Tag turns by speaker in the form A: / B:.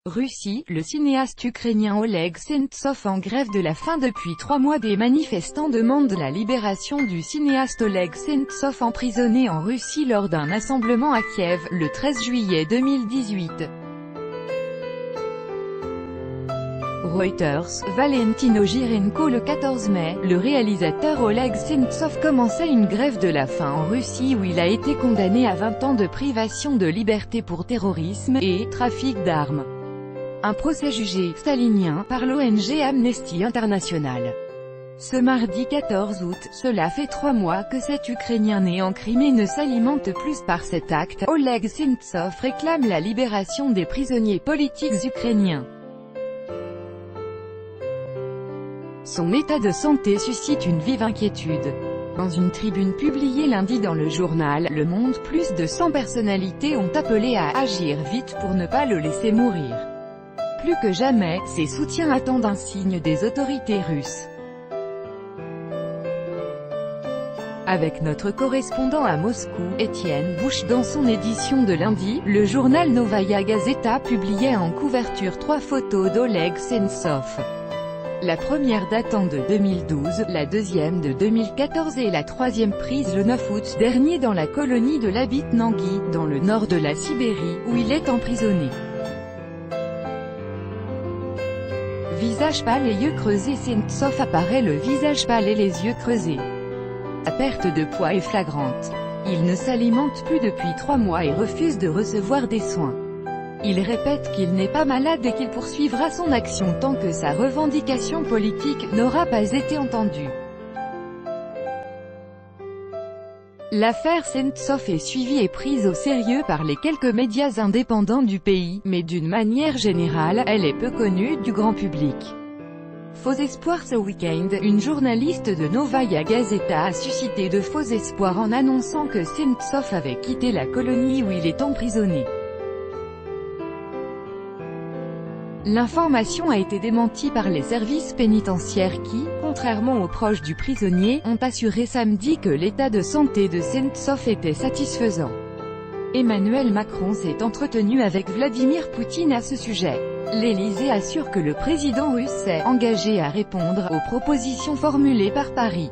A: Russie, le cinéaste ukrainien Oleg Sentsov en grève de la faim depuis 3 mois. Des manifestants demandent la libération du cinéaste Oleg Sentsov emprisonné en Russie lors d'un rassemblement à Kiev, le 13 juillet 2018. Reuters, Valentino Girenko. Le 14 mai, le réalisateur Oleg Sentsov commençait une grève de la faim en Russie où il a été condamné à 20 ans de privation de liberté pour terrorisme et trafic d'armes. Un procès jugé stalinien par l'ONG Amnesty International. Ce mardi 14 août, cela fait 3 mois que cet Ukrainien né en Crimée ne s'alimente plus par cet acte. Oleg Sentsov réclame la libération des prisonniers politiques ukrainiens. Son état de santé suscite une vive inquiétude. Dans une tribune publiée lundi dans le journal Le Monde, plus de 100 personnalités ont appelé à agir vite pour ne pas le laisser mourir. Plus que jamais, ses soutiens attendent un signe des autorités russes. Avec notre correspondant à Moscou, Étienne Bouche. Dans son édition de lundi, le journal Novaya Gazeta publiait en couverture 3 photos d'Oleg Sentsov. La première datant de 2012, la deuxième de 2014 et la troisième prise le 9 août dernier dans la colonie de l'Abitnangi, dans le nord de la Sibérie, où il est emprisonné. Visage pâle et yeux creusés. Sentsov apparaît le visage pâle et les yeux creusés. La perte de poids est flagrante. Il ne s'alimente plus depuis 3 mois et refuse de recevoir des soins. Il répète qu'il n'est pas malade et qu'il poursuivra son action tant que sa revendication politique n'aura pas été entendue. L'affaire Sentsov est suivie et prise au sérieux par les quelques médias indépendants du pays, mais d'une manière générale, elle est peu connue du grand public. Faux espoirs. Ce week-end, une journaliste de Novaya Gazeta a suscité de faux espoirs en annonçant que Sentsov avait quitté la colonie où il est emprisonné. L'information a été démentie par les services pénitentiaires qui, contrairement aux proches du prisonnier, ont assuré samedi que l'état de santé de Sentsov était satisfaisant. Emmanuel Macron s'est entretenu avec Vladimir Poutine à ce sujet. L'Élysée assure que le président russe s'est engagé à répondre aux propositions formulées par Paris.